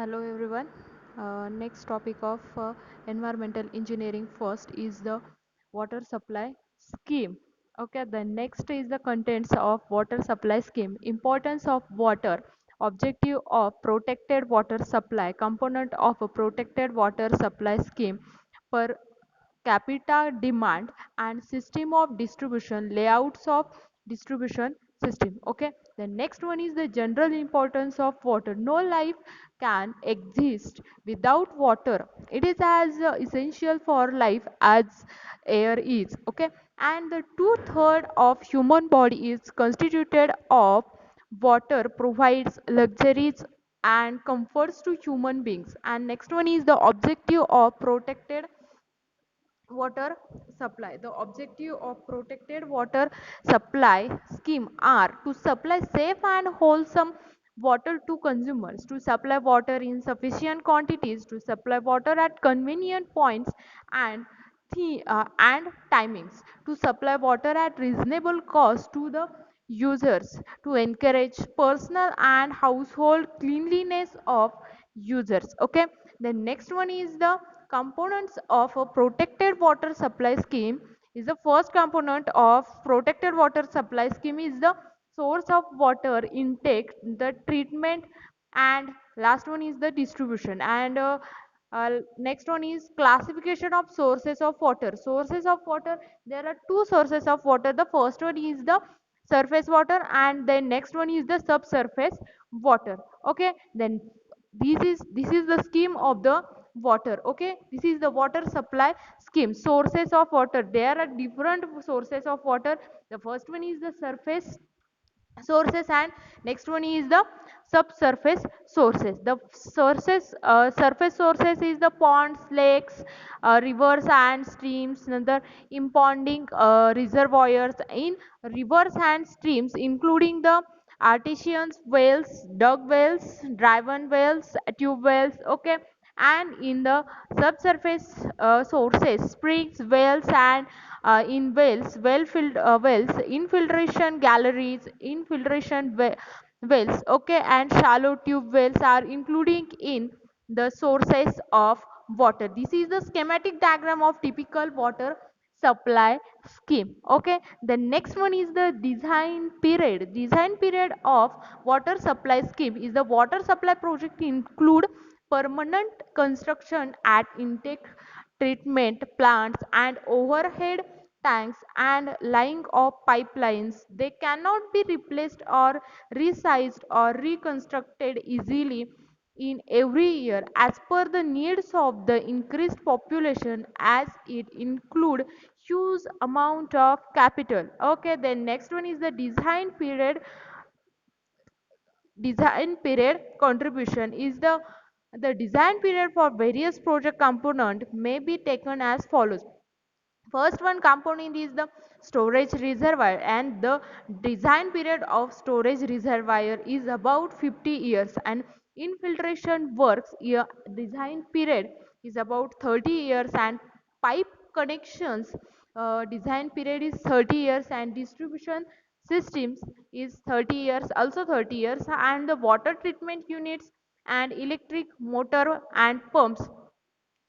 Hello everyone. Next topic of environmental engineering first is the water supply scheme. Okay, the next is the contents of water supply scheme. Importance of water. Objective of protected water supply. Component of a protected water supply scheme. Per capita demand and system of distribution, layouts of distribution system. Okay, the next one is the general importance of water. No life can exist without water. It is as essential for life as air is. Okay, and the two-third of human body is constituted of water, provides luxuries and comforts to human beings. And next one is the objective of protected water supply. The objective of protected water supply scheme are to supply safe and wholesome water to consumers, to supply water in sufficient quantities, to supply water at convenient points and and timings, to supply water at reasonable cost to the users, to encourage personal and household cleanliness of users. Okay, the next one is the components of a protected water supply scheme. Is the first component of protected water supply scheme is the source of water intake, the treatment, and last one is the distribution. And next one is classification of sources of water. Sources of water, there are two sources of water. The first one is the surface water and then next one is the subsurface water. Okay, then this is the scheme of the water. Okay, this is the water supply scheme. Sources of water, there are different sources of water. The first one is the surface sources and next one is the subsurface sources. The surface sources is the ponds, lakes, rivers and streams. Another impounding reservoirs in rivers and streams including the artesian wells, dug wells, driven wells, tube wells. Okay, and in the subsurface sources, springs, wells, and in wells, wells, infiltration galleries, wells. Okay, and shallow tube wells are including in the sources of water. This is the schematic diagram of typical water supply scheme. Okay, the next one is the design period. Design period of water supply scheme is the water supply project include permanent construction at intake treatment plants and overhead tanks and laying of pipelines. They cannot be replaced or resized or reconstructed easily in every year as per the needs of the increased population, as it include huge amount of capital. Okay, then next one is the design period contribution is the design period for various project component may be taken as follows. First one component is the storage reservoir, and the design period of storage reservoir is about 50 years, and infiltration works design period is about 30 years, and pipe connections design period is 30 years, and distribution systems is 30 years, also 30 years, and the water treatment units and electric motor and pumps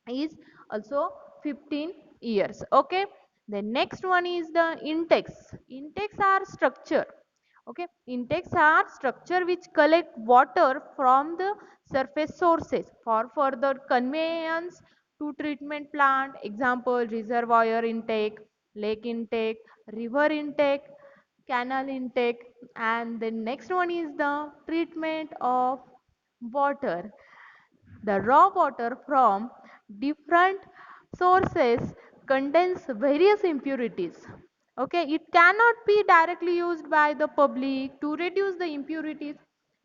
is also 15 years. Okay, the next one is the intakes are structure. Okay, intakes are structure which collect water from the surface sources for further conveyance to treatment plant. Example, reservoir intake, lake intake, river intake, canal intake. And the next one is the treatment of water. The raw water from different sources contains various impurities. Okay, it cannot be directly used by the public to reduce the impurities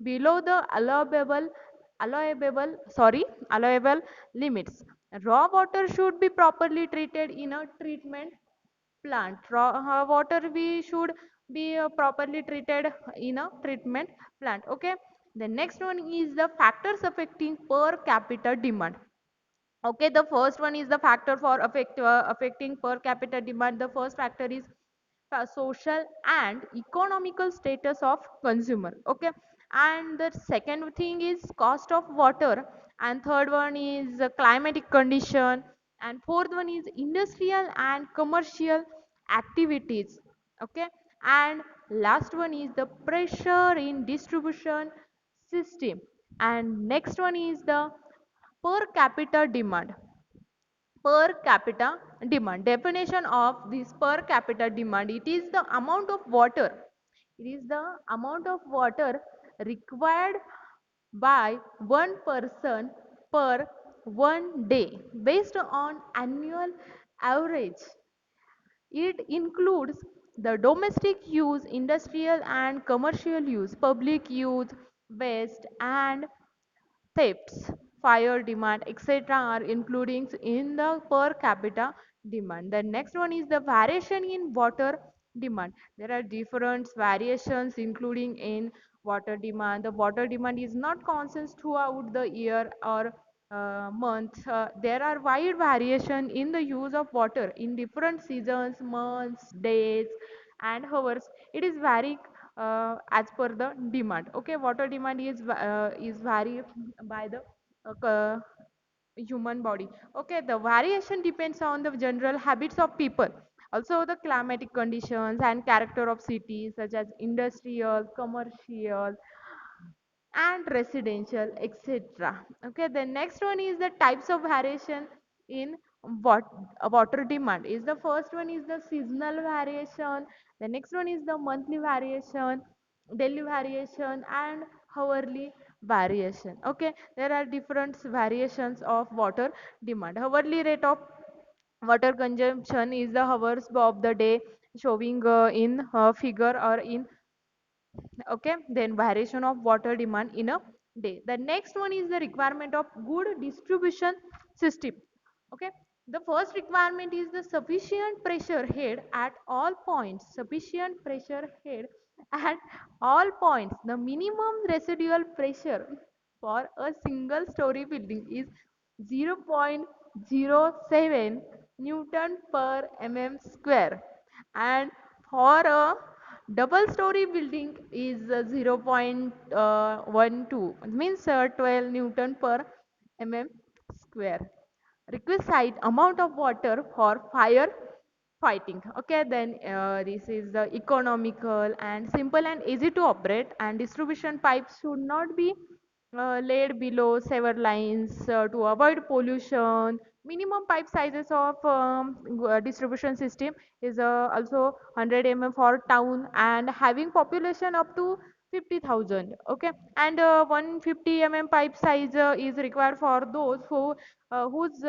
below the allowable limits. Raw water should be properly treated in a treatment plant. Raw water we should be properly treated in a treatment plant. Okay, the next one is the factors affecting per capita demand. Okay, the first one is the factor for affecting per capita demand. The first factor is social and economical status of consumer. Okay, And the second thing is cost of water, and third one is climatic condition, and fourth one is industrial and commercial activities. Okay, and last one is the pressure in distribution system, and next one is the per capita demand. Per capita demand, definition of this per capita demand, it is the amount of water, it is the amount of water required by one person per one day based on annual average. It includes the domestic use, industrial and commercial use, public use, waste and thefts, fire demand, etc. are including in the per capita demand. The next one is the variation in water demand. There are different variations including in water demand. The water demand is not constant throughout the year or month. There are wide variation in the use of water in different seasons, months, days, and hours. It is vary as per the demand. Okay, water demand is vary by the human body. Okay, the variation depends on the general habits of people, also the climatic conditions and character of cities such as industrial, commercial and residential, etc. Okay, the next one is the types of variation in what water demand is. The first one is the seasonal variation, the next one is the monthly variation, daily variation and hourly variation. Okay, there are different variations of water demand. Hourly rate of water consumption is the hours of the day showing in figure or in. Okay, then variation of water demand in a day. The next one is the requirement of good distribution system. Okay, the first requirement is the sufficient pressure head at all points, sufficient pressure head at all points. The minimum residual pressure for a single story building is 0.07 newton per mm square, and for a double story building is 0.12, means 12 newton per mm square. Requisite amount of water for fire fighting. Okay, then this is the economical and simple and easy to operate, and distribution pipes should not be laid below several lines to avoid pollution. Minimum pipe sizes of distribution system is also 100 mm for town and having population up to 50,000. Okay, and 150 mm pipe size is required for those whose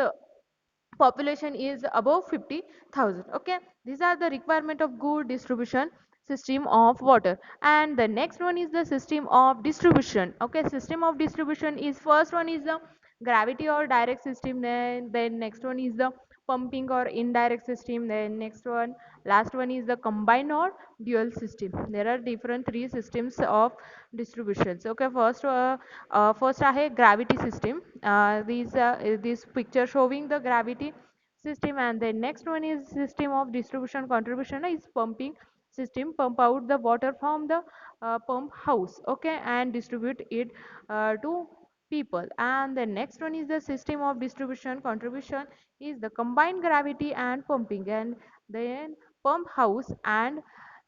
population is above 50,000. Okay, these are the requirement of good distribution system of water. And the next one is the system of distribution. Okay, system of distribution is, first one is the gravity or direct system, then next one is the pumping or indirect system, then next one, last one is the combined or dual system. There are different three systems of distributions. Okay, first आहे gravity system. This picture showing the gravity system, and the next one is system of distribution contribution is pumping system, pump out the water from the pump house. Okay, and distribute it to people. And the next one is the system of distribution contribution is the combined gravity and pumping, and then pump house. And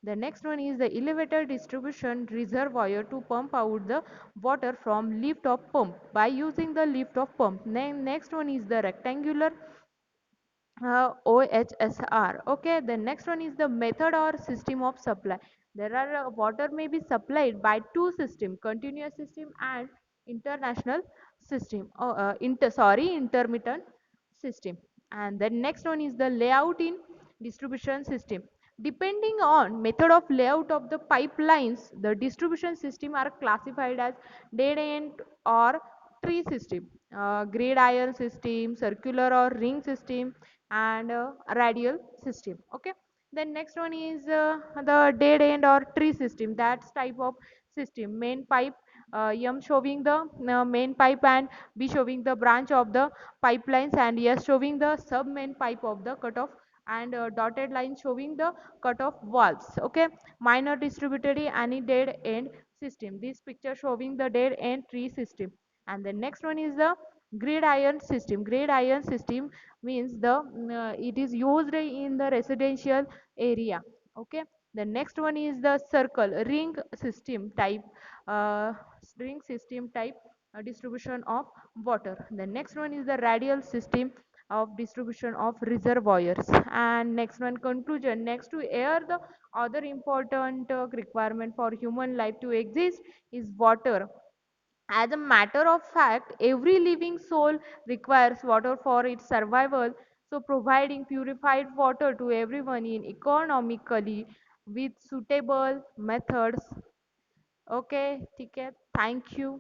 the next one is the elevator distribution reservoir to pump out the water from lift of pump by using the lift of pump. Then next one is the rectangular OHSR. Okay, the next one is the method or system of supply. There are water may be supplied by two system, continuous system and international system. Intermittent system. And the next one is the layout in distribution system. Depending on method of layout of the pipelines, the distribution system are classified as dead end or tree system, grid iron system, circular or ring system, and radial system. Okay, then next one is the dead end or tree system. That's type of system. Main pipe, M showing the main pipe, and B showing the branch of the pipelines, and S showing the sub main pipe of the cutoff, and dotted line showing the cutoff valves. Okay, minor distributary any dead end system. This picture showing the dead end tree system. And the next one is the gridiron system. Gridiron system means it is used in the residential area. Okay. The next one is the circle uh, ring system type distribution of water. The next one is the radial system of distribution of reservoirs. And next one, conclusion. Next to air, the other important requirement for human life to exist is water. As a matter of fact, every living soul requires water for its survival. So providing purified water to everyone in economically with suitable methods. Okay, ठीक है, thank you.